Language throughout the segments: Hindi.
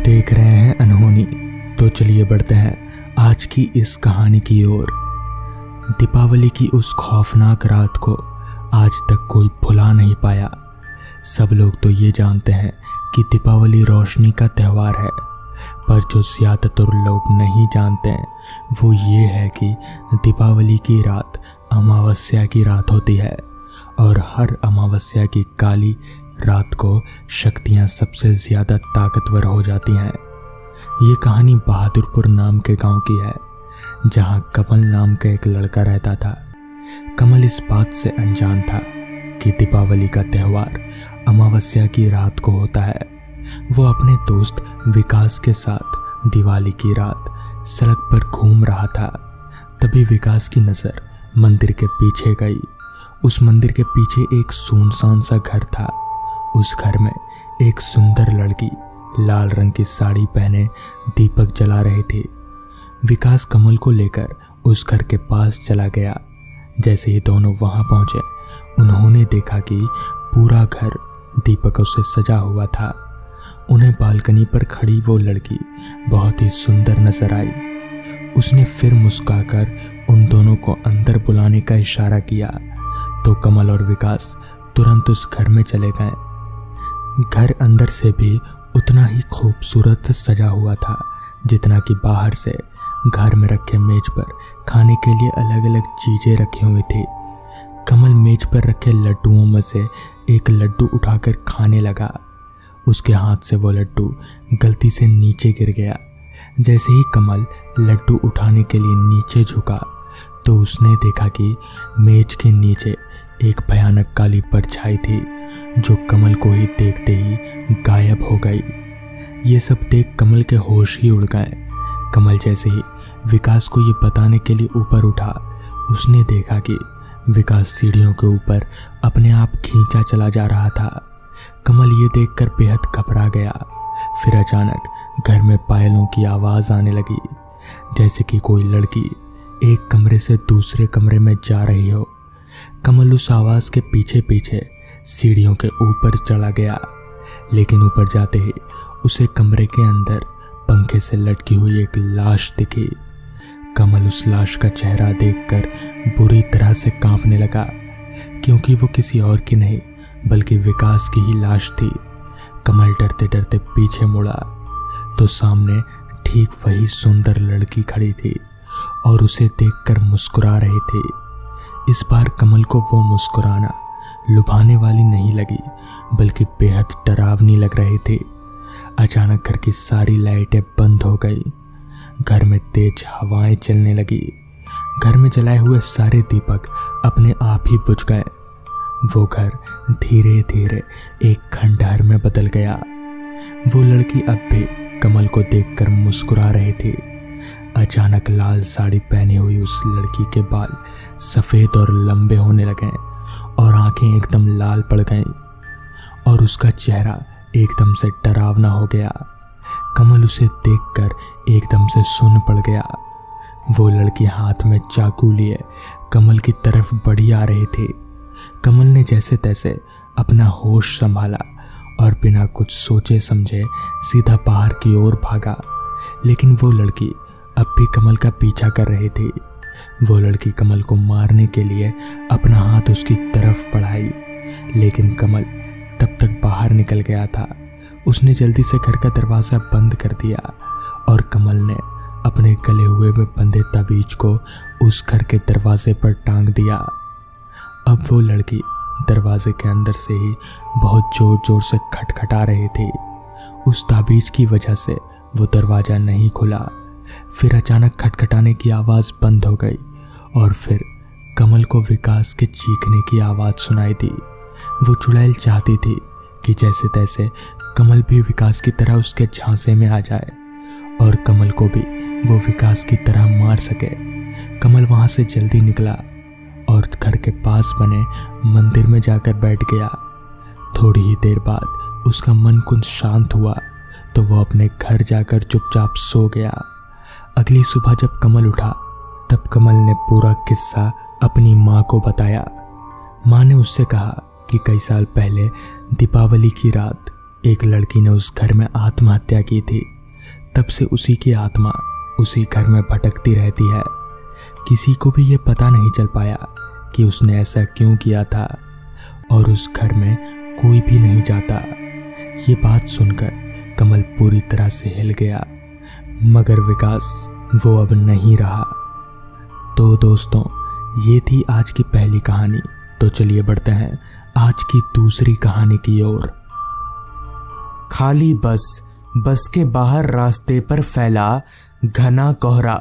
देख रहे हैं अनहोनी, तो चलिए बढ़ते हैं आज की इस कहानी की ओर। दीपावली की उस खौफनाक रात को आज तक कोई भुला नहीं पाया। सब लोग तो ये जानते हैं कि दीपावली रोशनी का त्यौहार है, पर जो ज़्यादातर लोग नहीं जानते हैं वो ये है कि दीपावली की रात अमावस्या की रात होती है और हर अमावस्या की काली रात को शक्तियाँ सबसे ज़्यादा ताकतवर हो जाती हैं। ये कहानी बहादुरपुर नाम के गांव की है, जहां कमल नाम का एक लड़का रहता था। कमल इस बात से अनजान था कि दीपावली का त्यौहार अमावस्या की रात को होता है। वो अपने दोस्त विकास के साथ दिवाली की रात सड़क पर घूम रहा था। तभी विकास की नज़र मंदिर के पीछे गई। उस मंदिर के पीछे एक सुनसान सा घर था। उस घर में एक सुंदर लड़की लाल रंग की साड़ी पहने दीपक जला रही थी। विकास कमल को लेकर उस घर के पास चला गया। जैसे ही दोनों वहां पहुंचे, उन्होंने देखा कि पूरा घर दीपकों से सजा हुआ था। उन्हें बालकनी पर खड़ी वो लड़की बहुत ही सुंदर नजर आई। उसने फिर मुस्कुराकर उन दोनों को अंदर बुलाने का इशारा किया, तो कमल और विकास तुरंत उस घर में चले गए। घर अंदर से भी उतना ही खूबसूरत सजा हुआ था जितना कि बाहर से। घर में रखे मेज पर खाने के लिए अलग अलग चीजें रखी हुई थी। कमल मेज पर रखे लड्डुओं में से एक लड्डू उठाकर खाने लगा। उसके हाथ से वो लड्डू गलती से नीचे गिर गया। जैसे ही कमल लड्डू उठाने के लिए नीचे झुका, तो उसने देखा कि मेज के नीचे एक भयानक काली परछाई थी, जो कमल को ही देखते ही गायब हो गई। ये सब देख कमल के होश ही उड़ गए। कमल जैसे ही विकास को ये बताने के लिए ऊपर उठा, उसने देखा कि विकास सीढ़ियों के ऊपर अपने आप खींचा चला जा रहा था। कमल ये देखकर बेहद घबरा गया। फिर अचानक घर में पायलों की आवाज़ आने लगी, जैसे कि कोई लड़की एक कमरे से दूसरे कमरे में जा रही हो। कमल उस आवाज़ के पीछे पीछे सीढ़ियों के ऊपर चला गया, लेकिन ऊपर जाते ही उसे कमरे के अंदर पंखे से लटकी हुई एक लाश दिखी। कमल उस लाश का चेहरा देखकर बुरी तरह से कांपने लगा, क्योंकि वो किसी और की नहीं बल्कि विकास की ही लाश थी। कमल डरते डरते पीछे मुड़ा, तो सामने ठीक वही सुंदर लड़की खड़ी थी और उसे देखकर मुस्कुरा रही थी। इस बार कमल को वो मुस्कुराना लुभाने वाली नहीं लगी, बल्कि बेहद डरावनी लग रही थी। अचानक घर की सारी लाइटें बंद हो गई। घर में तेज हवाएं चलने लगी। घर में जलाए हुए सारे दीपक अपने आप ही बुझ गए। वो घर धीरे धीरे एक खंडहर में बदल गया। वो लड़की अब भी कमल को देखकर मुस्कुरा रही थी। अचानक लाल साड़ी पहनी हुई उस लड़की के बाल सफ़ेद और लंबे होने लगे और आंखें एकदम लाल पड़ गईं और उसका चेहरा एकदम से डरावना हो गया। कमल उसे देखकर एकदम से सुन्न पड़ गया। वो लड़की हाथ में चाकू लिए कमल की तरफ बढ़ी आ रही थी। कमल ने जैसे तैसे अपना होश संभाला और बिना कुछ सोचे समझे सीधा बाहर की ओर भागा। लेकिन वो लड़की अब भी कमल का पीछा कर रही थी। वो लड़की कमल को मारने के लिए अपना हाथ उसकी तरफ बढ़ाई, लेकिन कमल तब तक बाहर निकल गया था। उसने जल्दी से घर का दरवाज़ा बंद कर दिया और कमल ने अपने गले हुए में बंधे ताबीज को उस घर के दरवाजे पर टांग दिया। अब वो लड़की दरवाजे के अंदर से ही बहुत ज़ोर ज़ोर से खटखटा रही थी। उस ताबीज की वजह से वो दरवाज़ा नहीं खुला। फिर अचानक खटखटाने की आवाज़ बंद हो गई और फिर कमल को विकास के चीखने की आवाज़ सुनाई दी। वो चुड़ैल चाहती थी कि जैसे तैसे कमल भी विकास की तरह उसके झांसे में आ जाए और कमल को भी वो विकास की तरह मार सके। कमल वहाँ से जल्दी निकला और घर के पास बने मंदिर में जाकर बैठ गया। थोड़ी ही देर बाद उसका मन कुछ शांत हुआ, तो वो अपने घर जाकर चुपचाप सो गया। अगली सुबह जब कमल उठा, तब कमल ने पूरा किस्सा अपनी माँ को बताया। माँ ने उससे कहा कि कई साल पहले दीपावली की रात एक लड़की ने उस घर में आत्महत्या की थी। तब से उसी की आत्मा उसी घर में भटकती रहती है। किसी को भी ये पता नहीं चल पाया कि उसने ऐसा क्यों किया था, और उस घर में कोई भी नहीं जाता। ये बात सुनकर कमल पूरी तरह से हिल गया, मगर विकास वो अब नहीं रहा। तो दोस्तों, ये थी आज की पहली कहानी। तो चलिए बढ़ते हैं आज की दूसरी कहानी की ओर। खाली बस के बाहर रास्ते पर फैला घना कोहरा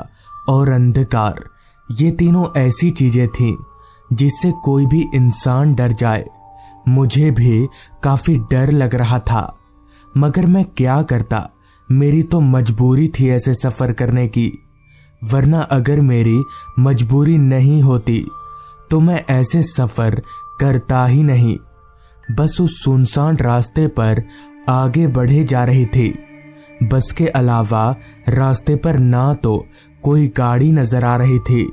और अंधकार, ये तीनों ऐसी चीजें थीं जिससे कोई भी इंसान डर जाए। मुझे भी काफी डर लग रहा था, मगर मैं क्या करता, मेरी तो मजबूरी थी ऐसे सफर करने की। वरना अगर मेरी मजबूरी नहीं होती तो मैं ऐसे सफर करता ही नहीं। बस उस सुनसान रास्ते पर आगे बढ़े जा रही थी। बस के अलावा रास्ते पर ना तो कोई गाड़ी नजर आ रही थी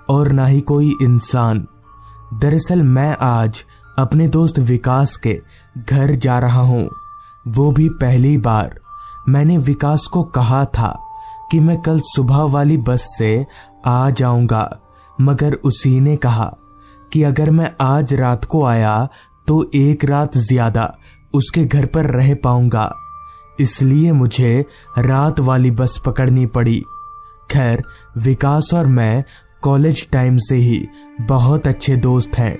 और ना ही कोई इंसान। दरअसल मैं आज अपने दोस्त विकास के घर जा रहा हूँ। वो भी पहली बार। मैंने विकास को कहा था कि मैं कल सुबह वाली बस से आ जाऊंगा, मगर उसी ने कहा कि अगर मैं आज रात को आया तो एक रात ज्यादा उसके घर पर रह पाऊंगा, इसलिए मुझे रात वाली बस पकड़नी पड़ी। खैर, विकास और मैं कॉलेज टाइम से ही बहुत अच्छे दोस्त हैं,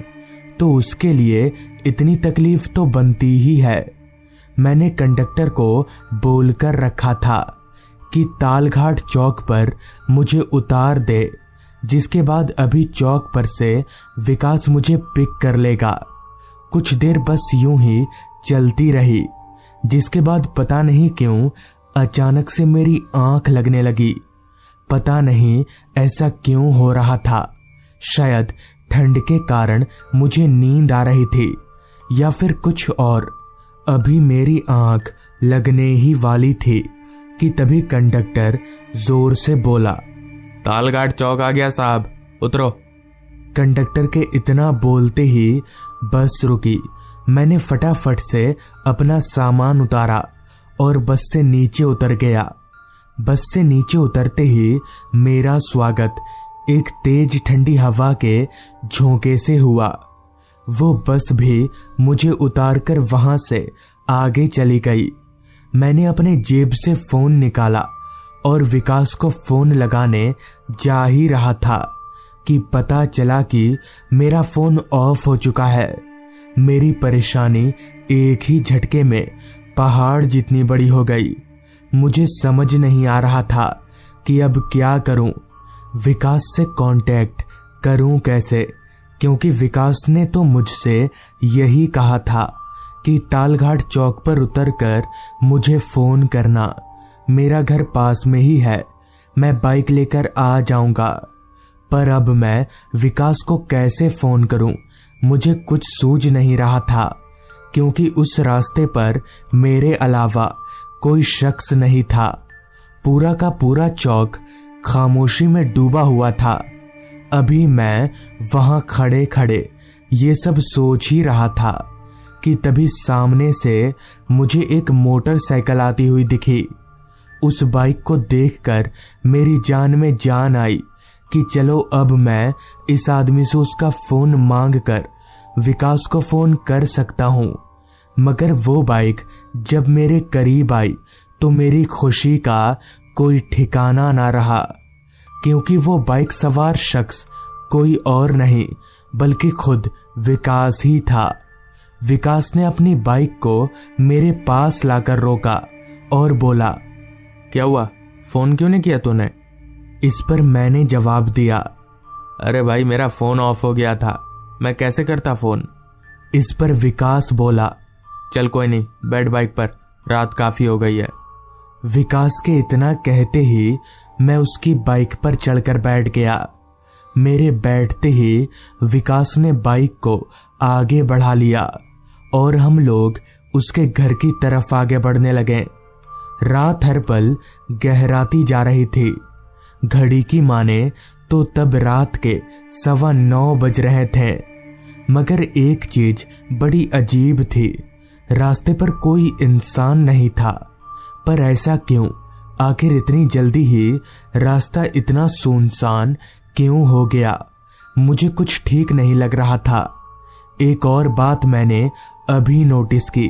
तो उसके लिए इतनी तकलीफ तो बनती ही है। मैंने कंडक्टर को बोलकर रखा था कि तालघाट चौक पर मुझे उतार दे, जिसके बाद अभी चौक पर से विकास मुझे पिक कर लेगा। कुछ देर बस यूं ही चलती रही, जिसके बाद पता नहीं क्यों अचानक से मेरी आंख लगने लगी। पता नहीं ऐसा क्यों हो रहा था। शायद ठंड के कारण मुझे नींद आ रही थी या फिर कुछ और। अभी मेरी आंख लगने ही वाली थी कि तभी कंडक्टर जोर से बोला, तालघाट चौक आ गया साहब, उतरो। कंडक्टर के इतना बोलते ही बस रुकी। मैंने फटाफट से अपना सामान उतारा और बस से नीचे उतर गया। बस से नीचे उतरते ही मेरा स्वागत एक तेज ठंडी हवा के झोंके से हुआ। वो बस भी मुझे उतारकर वहां से आगे चली गई। मैंने अपने जेब से फोन निकाला और विकास को फोन लगाने जा ही रहा था कि पता चला कि मेरा फोन ऑफ हो चुका है। मेरी परेशानी एक ही झटके में पहाड़ जितनी बड़ी हो गई। मुझे समझ नहीं आ रहा था कि अब क्या करूं, विकास से कांटेक्ट करूं कैसे, क्योंकि विकास ने तो मुझसे यही कहा था कि तालघाट चौक पर उतरकर मुझे फोन करना। मेरा घर पास में ही है, मैं बाइक लेकर आ जाऊंगा। पर अब मैं विकास को कैसे फोन करूं, मुझे कुछ सूझ नहीं रहा था, क्योंकि उस रास्ते पर मेरे अलावा कोई शख्स नहीं था। पूरा का पूरा चौक खामोशी में डूबा हुआ था। अभी मैं वहां खड़े खड़े ये सब सोच ही रहा था कि तभी सामने से मुझे एक मोटरसाइकिल आती हुई दिखी। उस बाइक को देखकर मेरी जान में जान आई कि चलो अब मैं इस आदमी से उसका फोन मांगकर विकास को फोन कर सकता हूं। मगर वो बाइक जब मेरे करीब आई तो मेरी खुशी का कोई ठिकाना ना रहा, क्योंकि वो बाइक सवार शख्स कोई और नहीं बल्कि खुद विकास ही था। विकास ने अपनी बाइक को मेरे पास लाकर रोका और बोला, क्या हुआ, फोन क्यों नहीं किया तूने? इस पर मैंने जवाब दिया, अरे भाई मेरा फोन ऑफ हो गया था, मैं कैसे करता फोन। इस पर विकास बोला, चल कोई नहीं, बैठ बाइक पर, रात काफी हो गई है। विकास के इतना कहते ही मैं उसकी बाइक पर चढ़कर बैठ गया। मेरे बैठते ही विकास ने बाइक को आगे बढ़ा लिया और हम लोग उसके घर की तरफ आगे बढ़ने लगे। रात हर पल गहराती जा रही थी। घड़ी की माने तो तब रात के 9:15 बज रहे थे। मगर एक चीज बड़ी अजीब थी। रास्ते पर कोई इंसान नहीं था। पर ऐसा क्यों? आखिर इतनी जल्दी ही रास्ता इतना सुनसान क्यों हो गया? मुझे कुछ ठीक नहीं लग रहा था। एक और बात मैंने अभी नोटिस की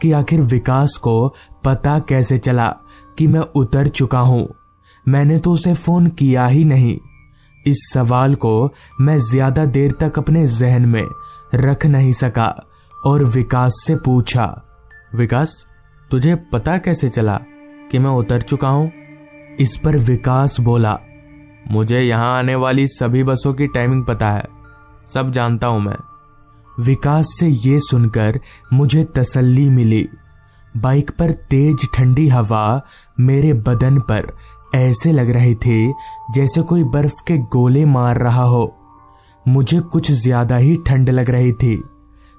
कि आखिर विकास को पता कैसे चला कि मैं उतर चुका हूं। मैंने तो उसे फोन किया ही नहीं। इस सवाल को मैं ज्यादा देर तक अपने जहन में रख नहीं सका और विकास से पूछा, विकास, तुझे पता कैसे चला कि मैं उतर चुका हूं? इस पर विकास बोला, मुझे यहां आने वाली सभी बसों की टाइमिंग पता है, सब जानता हूं मैं। विकास से ये सुनकर मुझे तसल्ली मिली। बाइक पर तेज ठंडी हवा मेरे बदन पर ऐसे लग रही थी जैसे कोई बर्फ के गोले मार रहा हो। मुझे कुछ ज्यादा ही ठंड लग रही थी,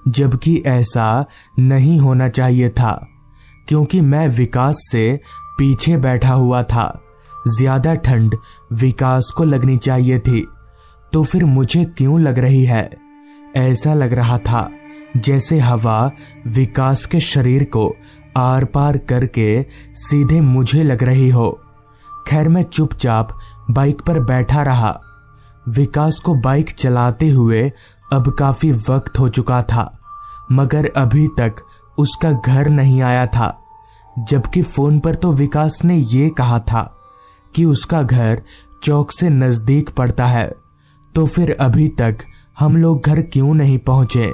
जबकि ऐसा नहीं होना चाहिए था क्योंकि मैं विकास से पीछे बैठा हुआ था। ज्यादा ठंड विकास को लगनी चाहिए थी, तो फिर मुझे क्यों लग रही है? ऐसा लग रहा था जैसे हवा विकास के शरीर को आर पार करके सीधे मुझे लग रही हो। खैर, मैं चुपचाप बाइक पर बैठा रहा। विकास को बाइक चलाते हुए अब काफी वक्त हो चुका था, मगर अभी तक उसका घर नहीं आया था। जबकि फोन पर तो विकास ने ये कहा था कि उसका घर चौक से नजदीक पड़ता है, तो फिर अभी तक हम लोग घर क्यों नहीं पहुंचे?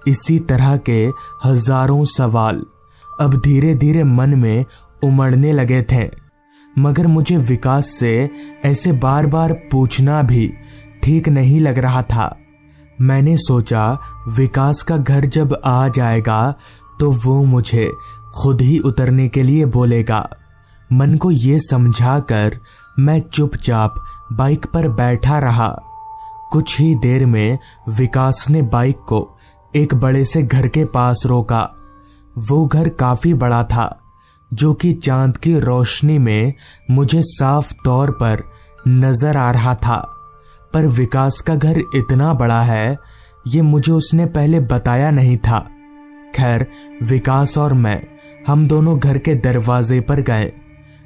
इसी तरह के हजारों सवाल अब धीरे धीरे मन में उमड़ने लगे थे, मगर मुझे विकास से ऐसे बार बार पूछना भी ठीक नहीं लग रहा था। मैंने सोचा विकास का घर जब आ जाएगा तो वो मुझे खुद ही उतरने के लिए बोलेगा। मन को ये समझाकर मैं चुपचाप बाइक पर बैठा रहा। कुछ ही देर में विकास ने बाइक को एक बड़े से घर के पास रोका। वो घर काफी बड़ा था, जो कि चांद की रोशनी में मुझे साफ तौर पर नजर आ रहा था। पर विकास का घर इतना बड़ा है, ये मुझे उसने पहले बताया नहीं था। खैर, विकास और मैं हम दोनों घर के दरवाजे पर गए।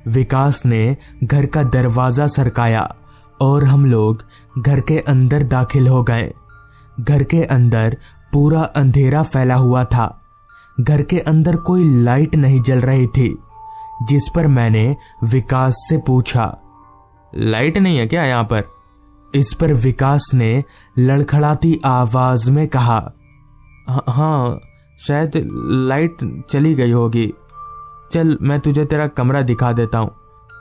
विकास ने घर का दरवाजा सरकाया और हम लोग घर के अंदर दाखिल हो गए। घर के अंदर पूरा अंधेरा फैला हुआ था। घर के अंदर कोई लाइट नहीं जल रही थी, जिस पर मैंने विकास से पूछा, लाइट नहीं है क्या यहाँ पर? इस पर विकास ने लड़खड़ाती आवाज में कहा, हाँ, शायद लाइट चली गई होगी। चल, मैं तुझे तेरा कमरा दिखा देता हूँ,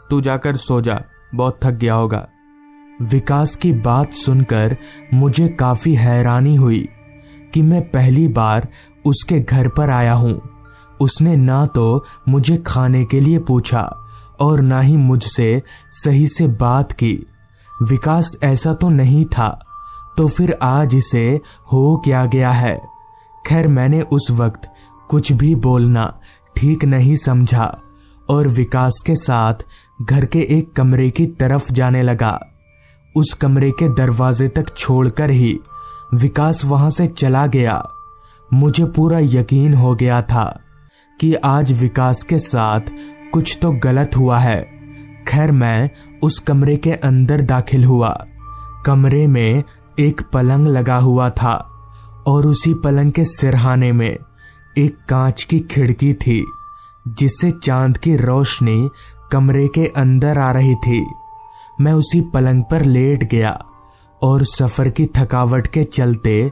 तू जाकर सो जा, बहुत थक गया होगा। विकास की बात सुनकर मुझे काफी हैरानी हुई कि मैं पहली बार उसके घर पर आया हूं। उसने ना तो मुझे खाने के लिए पूछा और ना ही मुझसे सही से बात की। विकास ऐसा तो नहीं था, तो फिर आज इसे हो क्या गया है? खैर, मैंने उस वक्त कुछ भी बोलना ठीक नहीं समझा और विकास के साथ घर के एक कमरे की तरफ जाने लगा। उस कमरे के दरवाजे तक छोड़कर ही विकास वहां से चला गया। मुझे पूरा यकीन हो गया था कि आज विकास के साथ कुछ तो गलत हुआ है। खैर, मैं उस कमरे के अंदर दाखिल हुआ। कमरे में एक पलंग लगा हुआ था और उसी पलंग के सिरहाने में एक कांच की खिड़की थी, जिससे चांद की रोशनी कमरे के अंदर आ रही थी। मैं उसी पलंग पर लेट गया और सफर की थकावट के चलते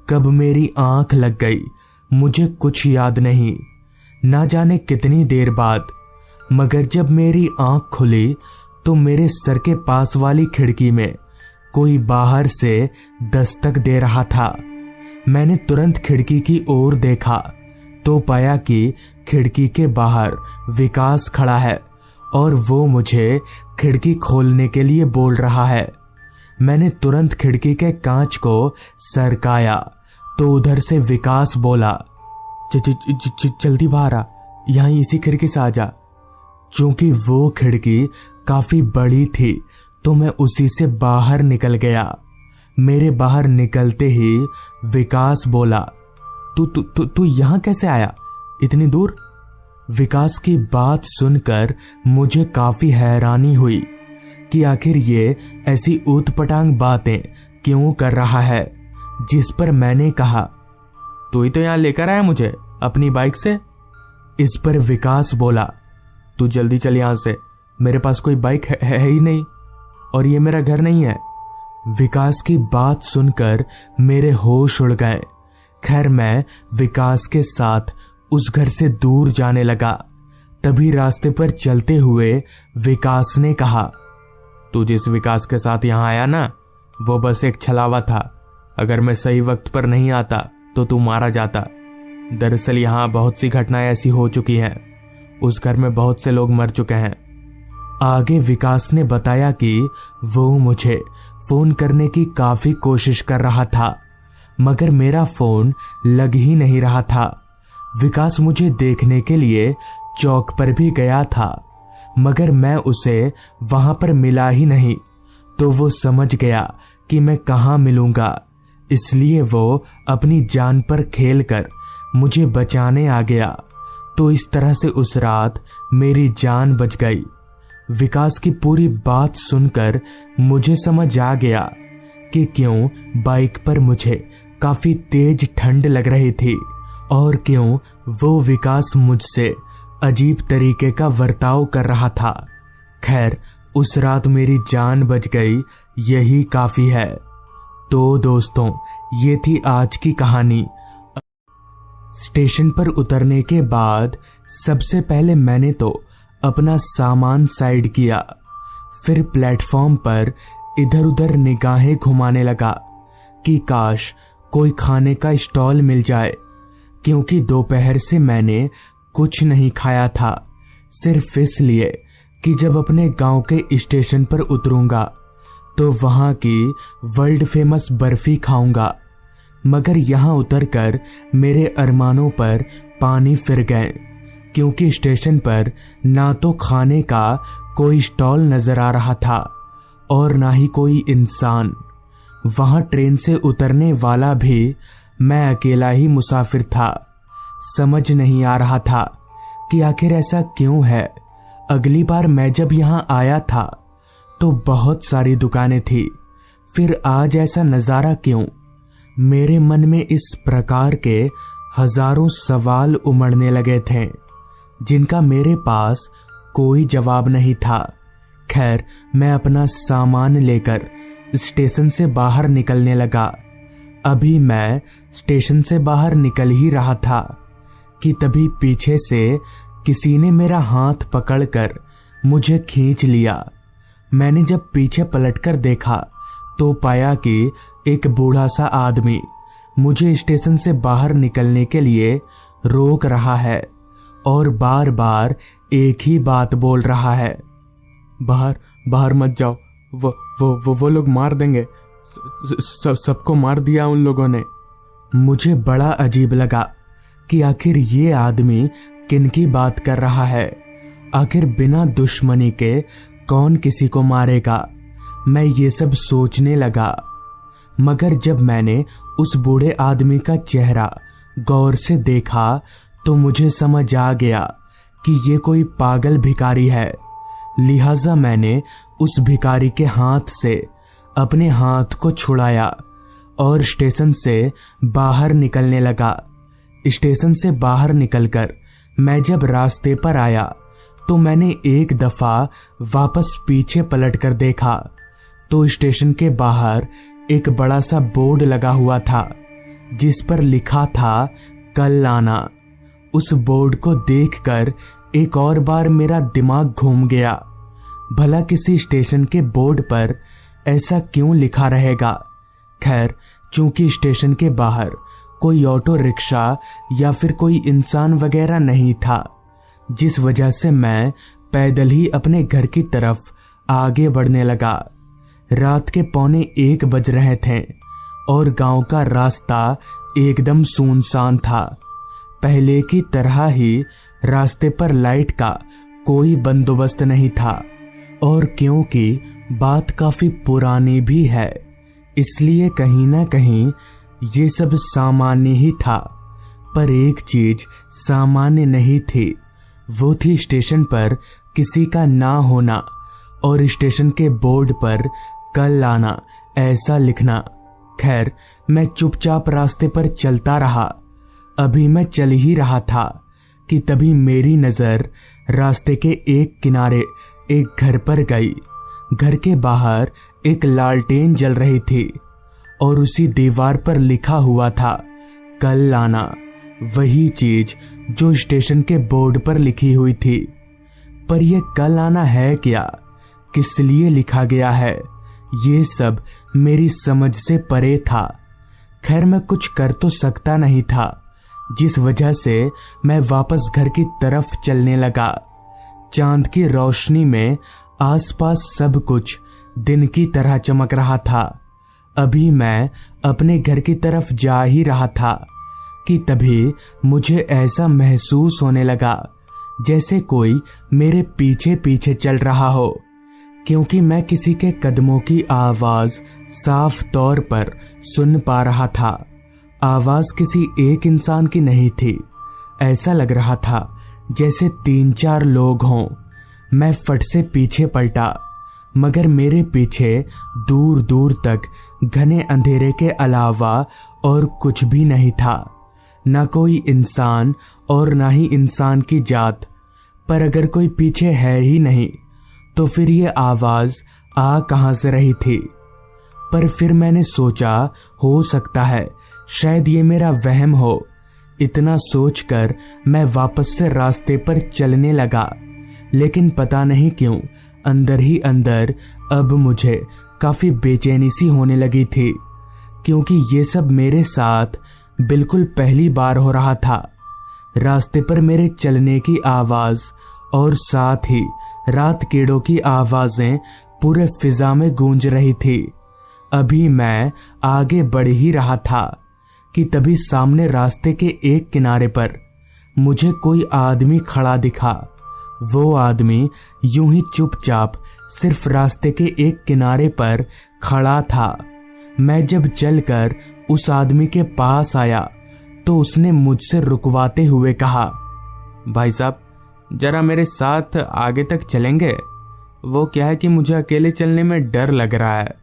कब मेरी आंख लग गई मुझे कुछ याद नहीं। ना जाने कितनी देर बाद, मगर जब मेरी आंख खुली तो मेरे सर के पास वाली खिड़की में कोई बाहर से दस्तक दे रहा था। मैंने तुरंत खिड़की की ओर देखा तो पाया कि खिड़की के बाहर विकास खड़ा है और वो मुझे खिड़की खोलने के लिए बोल रहा है। मैंने तुरंत खिड़की के कांच को सरकाया तो उधर से विकास बोला, जल्दी बाहर आ, यहाँ इसी खिड़की से आ जा। चूंकि वो खिड़की काफी बड़ी थी तो मैं उसी से बाहर निकल गया। मेरे बाहर निकलते ही विकास बोला, तू यहाँ कैसे आया? इतनी दूर? विकास की बात सुनकर मुझे काफी हैरानी हुई कि आखिर ये ऐसी ऊटपटांग बातें क्यों कर रहा है। जिस पर मैंने कहा, तू ही तो यहाँ लेकर आया मुझे अपनी बाइक से। इस पर विकास बोला, तू जल्दी चल यहाँ से, मेरे पास कोई बाइक है ही नहीं और ये मेरा घर नहीं है। विकास की बात सुनकर मेरे होश उड़ गए। खैर मैं विकास के साथ उस घर से दूर जाने लगा। तभी रास्ते पर चलते हुए विकास ने कहा, तू जिस विकास के साथ यहाँ आया ना, वो बस एक छलावा था। अगर मैं सही वक्त पर नहीं आता तो तू मारा जाता। दरअसल यहाँ बहुत सी घटनाएं ऐसी हो चुकी हैं, उस घर में बहुत से लोग मर चुके हैं। आगे विकास ने बताया कि वो मुझे फोन करने की काफी कोशिश कर रहा था, मगर मेरा फोन लग ही नहीं रहा था। विकास मुझे देखने के लिए चौक पर भी गया था, मगर मैं उसे वहां पर मिला ही नहीं। तो वो समझ गया कि मैं कहाँ मिलूंगा, इसलिए वो अपनी जान पर खेलकर मुझे बचाने आ गया। तो इस तरह से उस रात मेरी जान बच गई। विकास की पूरी बात सुनकर मुझे समझ आ गया कि क्यों बाइक पर मुझे काफी तेज ठंड लग रही थी और क्यों वो विकास मुझसे अजीब तरीके का बर्ताव कर रहा था। खैर उस रात मेरी जान बच गई, यही काफी है। तो दोस्तों, ये थी आज की कहानी। स्टेशन पर उतरने के बाद सबसे पहले मैंने तो अपना सामान साइड किया, फिर प्लेटफॉर्म पर इधर उधर निगाहें घुमाने लगा कि काश कोई खाने का स्टॉल मिल जाए, क्योंकि दोपहर से मैंने कुछ नहीं खाया था, सिर्फ इसलिए कि जब अपने गांव के स्टेशन पर उतरूंगा तो वहां की वर्ल्ड फेमस बर्फी खाऊंगा। मगर यहां उतरकर मेरे अरमानों पर पानी फिर गए, क्योंकि स्टेशन पर ना तो खाने का कोई स्टॉल नजर आ रहा था और ना ही कोई इंसान। वहां ट्रेन से उतरने वाला भी मैं अकेला ही मुसाफिर था। समझ नहीं आ रहा था कि आखिर ऐसा क्यों है। अगली बार मैं जब यहां आया था तो बहुत सारी दुकानें थी, फिर आज ऐसा नजारा क्यों? मेरे मन में इस प्रकार के हजारों सवाल उमड़ने लगे थे, जिनका मेरे पास कोई जवाब नहीं था। खैर मैं अपना सामान लेकर स्टेशन से बाहर निकलने लगा। अभी मैं स्टेशन से बाहर निकल ही रहा था कि तभी पीछे से किसी ने मेरा हाथ पकड़कर मुझे खींच लिया। मैंने जब पीछे पलटकर देखा तो पाया कि एक बूढ़ा सा आदमी मुझे स्टेशन से बाहर निकलने के लिए रोक रहा है और बार बार एक ही बात बोल रहा है, बाहर बाहर मत जाओ, वो लोग मार देंगे, सबको मार दिया उन लोगों ने। मुझे बड़ा अजीब लगा कि आखिर ये आदमी किनकी बात कर रहा है। आखिर बिना दुश्मनी के कौन किसी को मारेगा? मैं ये सब सोचने लगा, मगर जब मैंने उस बूढ़े आदमी का चेहरा गौर से देखा तो मुझे समझ आ गया कि ये कोई पागल भिखारी है। लिहाजा मैंने उस भिखारी के हाथ से अपने हाथ को छुड़ाया और स्टेशन से बाहर निकलने लगा। स्टेशन से बाहर निकलकर मैं जब रास्ते पर आया तो मैंने एक दफा वापस पीछे पलटकर देखा तो स्टेशन के बाहर एक बड़ा सा बोर्ड लगा हुआ था, जिस पर लिखा था कल आना। उस बोर्ड को देखकर एक और बार मेरा दिमाग घूम गया। भला किसी स्टेशन के बोर्ड पर ऐसा क्यों लिखा रहेगा? खैर चूंकि स्टेशन के बाहर कोई ऑटो रिक्शा या फिर कोई इंसान वगैरह नहीं था, जिस वजह से मैं पैदल ही अपने घर की तरफ आगे बढ़ने लगा। रात के 12:45 बज रहे थे और गांव का रास्ता एकदम सुनसान था। पहले की तरह ही रास्ते पर लाइट का कोई बंदोबस्त नहीं था और क्योंकि बात काफी पुरानी भी है, इसलिए कहीं ना कहीं ये सब सामान्य ही था। पर एक चीज सामान्य नहीं थी, वो थी स्टेशन पर किसी का ना होना और स्टेशन के बोर्ड पर कल आना ऐसा लिखना। खैर, मैं चुपचाप रास्ते पर चलता रहा। अभी मैं चल ही रहा था कि तभी मेरी नजर रास्ते के एक किनारे एक घर पर गई। घर के बाहर एक लालटेन जल रही थी और उसी दीवार पर लिखा हुआ था कल आना, वही चीज जो स्टेशन के बोर्ड पर लिखी हुई थी। पर यह कल आना है क्या, किस लिए लिखा गया है, ये सब मेरी समझ से परे था। खैर, मैं कुछ कर तो सकता नहीं था, जिस वजह से मैं वापस घर की तरफ चलने लगा। चांद की रोशनी में आसपास सब कुछ दिन की तरह चमक रहा था। अभी मैं अपने घर की तरफ जा ही रहा था कि तभी मुझे ऐसा महसूस होने लगा जैसे कोई मेरे पीछे पीछे चल रहा हो, क्योंकि मैं किसी के कदमों की आवाज साफ तौर पर सुन पा रहा था। आवाज किसी एक इंसान की नहीं थी, ऐसा लग रहा था जैसे 3-4 लोग हों। मैं फट से पीछे पलटा, मगर मेरे पीछे दूर दूर तक घने अंधेरे के अलावा और कुछ भी नहीं था, ना कोई इंसान और ना ही इंसान की जात। पर अगर कोई पीछे है ही नहीं तो फिर ये आवाज आ कहां से रही थी। पर फिर मैंने सोचा, हो सकता है शायद ये मेरा वहम हो। इतना सोचकर मैं वापस से रास्ते पर चलने लगा, लेकिन पता नहीं क्यों अंदर ही अंदर अब मुझे काफी बेचैनी सी होने लगी थी, क्योंकि ये सब मेरे साथ बिल्कुल पहली बार हो रहा था। रास्ते पर मेरे चलने की आवाज और साथ ही रात कीड़ों की आवाजें पूरे फिजा में गूंज रही थी। अभी मैं आगे बढ़ ही रहा था कि तभी सामने रास्ते के एक किनारे पर मुझे कोई आदमी खड़ा दिखा। वो आदमी यूं ही चुपचाप सिर्फ रास्ते के एक किनारे पर खड़ा था। मैं जब चलकर उस आदमी के पास आया तो उसने मुझसे रुकवाते हुए कहा, भाई साहब, जरा मेरे साथ आगे तक चलेंगे? वो क्या है कि मुझे अकेले चलने में डर लग रहा है।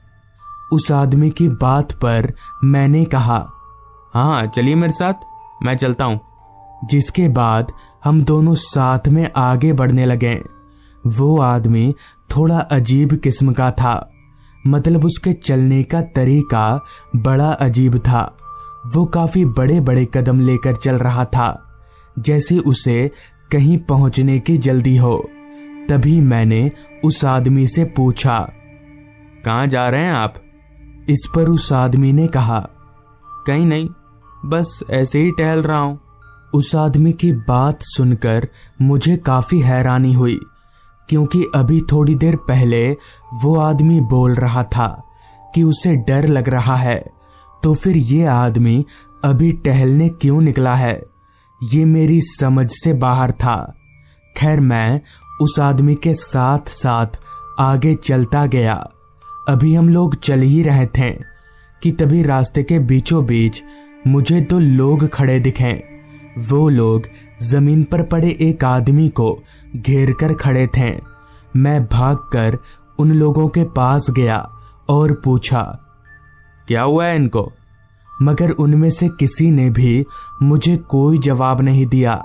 उस आदमी की बात पर मैंने कहा, हाँ चलिए मेरे साथ, मैं चलता हूँ। जिसके बाद हम दोनों साथ में आगे बढ़ने लगे। वो आदमी थोड़ा अजीब किस्म का था, मतलब उसके चलने का तरीका बड़ा अजीब था। वो काफी बड़े बड़े कदम लेकर चल रहा था, जैसे उसे कहीं पहुंचने की जल्दी हो। तभी मैंने उस आदमी से पूछा, कहाँ जा रहे हैं आप? इस पर उस आदमी ने कहा, कहीं नहीं, बस ऐसे ही टहल रहा हूं। उस आदमी की बात सुनकर मुझे काफी हैरानी हुई, क्योंकि अभी थोड़ी देर पहले वो आदमी बोल रहा था कि उसे डर लग रहा है, तो फिर ये आदमी अभी टहलने क्यों निकला है, ये मेरी समझ से बाहर था। खैर, मैं उस आदमी के साथ साथ आगे चलता गया। अभी हम लोग चल ही रहे थे कि तभी रास्ते के बीचों बीच मुझे 2 लोग खड़े दिखे। वो लोग जमीन पर पड़े एक आदमी को घेर कर खड़े थे। मैं भागकर उन लोगों के पास गया और पूछा, क्या हुआ है इनको? मगर उनमें से किसी ने भी मुझे कोई जवाब नहीं दिया।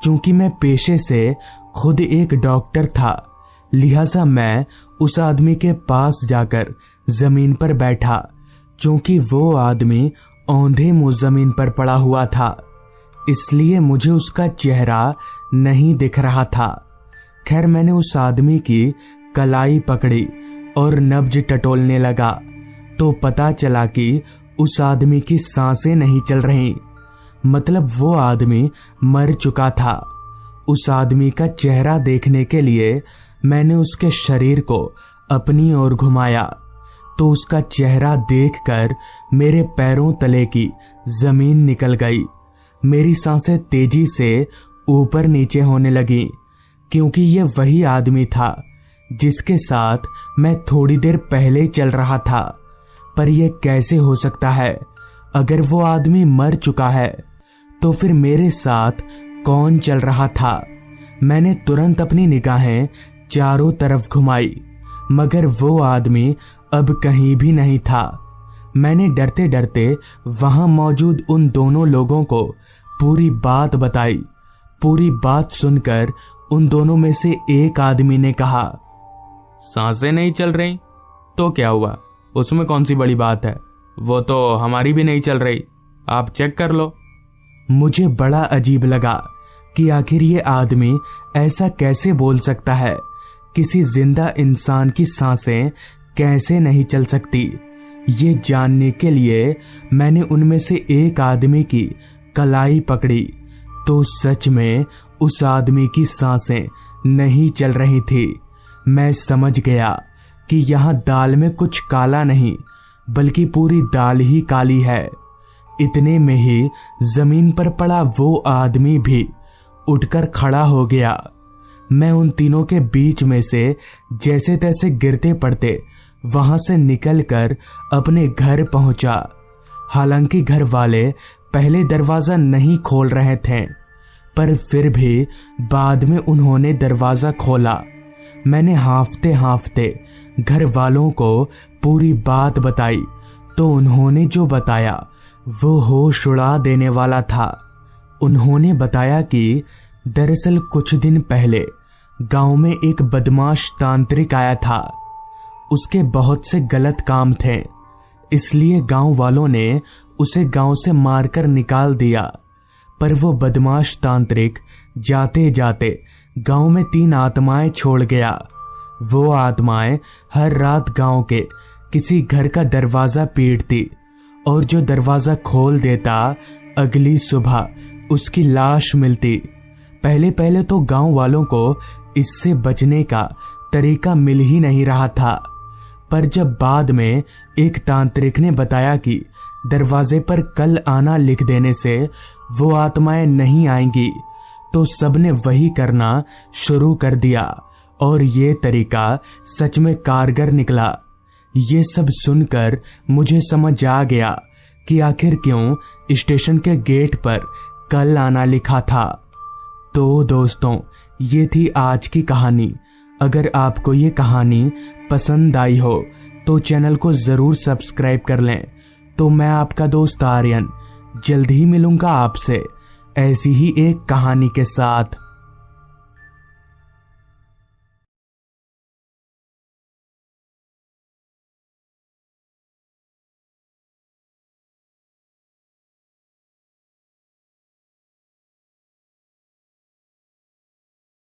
चूंकि मैं पेशे से खुद एक डॉक्टर था, लिहाजा मैं उस आदमी के पास जाकर जमीन पर बैठा। चूंकि वो आदमी औंधे मुंह जमीन पर पड़ा हुआ था, इसलिए मुझे उसका चेहरा नहीं दिख रहा था। खैर, मैंने उस आदमी की कलाई पकड़ी और नब्ज टटोलने लगा तो पता चला कि उस आदमी की सांसें नहीं चल रही, मतलब वो आदमी मर चुका था। उस आदमी का चेहरा देखने के लिए मैंने उसके शरीर को अपनी ओर घुमाया तो उसका चेहरा देखकर मेरे पैरों तले की जमीन निकल गई। मेरी सांसें तेजी से ऊपर नीचे होने लगी, क्योंकि ये वही आदमी था जिसके साथ मैं थोड़ी देर पहले चल रहा था। पर यह कैसे हो सकता है? अगर वो आदमी मर चुका है तो फिर मेरे साथ कौन चल रहा था? मैंने तुरंत अपनी निगाहें चारों तरफ घुमाई, मगर वो आदमी अब कहीं भी नहीं था। मैंने डरते डरते वहां मौजूद उन दोनों लोगों को पूरी बात बताई। पूरी बात सुनकर उन दोनों में से एक आदमी ने कहा, सांसें नहीं चल रही तो क्या हुआ, उसमें कौन सी बड़ी बात है, वो तो हमारी भी नहीं चल रही, आप चेक कर लो। मुझे बड़ा अजीब लगा कि आखिर ये आदमी ऐसा कैसे बोल सकता है। किसी जिंदा इंसान की सांसें कैसे नहीं चल सकती? ये जानने के लिए मैंने उनमें से एक आदमी की कलाई पकड़ी, तो सच में उस आदमी की सांसें नहीं चल रही थी। मैं समझ गया कि यहाँ दाल में कुछ काला नहीं, बल्कि पूरी दाल ही काली है। इतने में ही जमीन पर पड़ा वो आदमी भी उठकर खड़ा हो गया। मैं उन तीनों के बीच में से जैसे तैसे गिरते पड़ते वहां से निकलकर अपने घर पहुंचा। हालांकि घर वाले पहले दरवाजा नहीं खोल रहे थे, पर फिर भी बाद में उन्होंने दरवाजा खोला। मैंने हांफते हांफते घर वालों को पूरी बात बताई, तो उन्होंने जो बताया वो होश उड़ा देने वाला था। उन्होंने बताया कि दरअसल कुछ दिन पहले गांव में एक बदमाश तांत्रिक आया था। उसके बहुत से गलत काम थे, इसलिए गांव वालों ने उसे गांव से मारकर निकाल दिया। पर वो बदमाश तांत्रिक जाते जाते गांव में 3 आत्माएं छोड़ गया। वो आत्माएं हर रात गांव के किसी घर का दरवाजा पीटती, और जो दरवाजा खोल देता अगली सुबह उसकी लाश मिलती। पहले पहले तो गांव वालों को इससे बचने का तरीका मिल ही नहीं रहा था, पर जब बाद में एक तांत्रिक ने बताया कि दरवाजे पर कल आना लिख देने से वो आत्माएं नहीं आएंगी, तो सबने वही करना शुरू कर दिया, और ये तरीका सच में कारगर निकला। ये सब सुनकर मुझे समझ आ गया कि आखिर क्यों स्टेशन के गेट पर कल आना लिखा था। तो दोस्तों, ये थी आज की कहानी। अगर आपको ये कहानी पसंद आई हो तो चैनल को ज़रूर सब्सक्राइब कर लें। तो मैं आपका दोस्त आर्यन जल्द ही मिलूंगा आपसे ऐसी ही एक कहानी के साथ।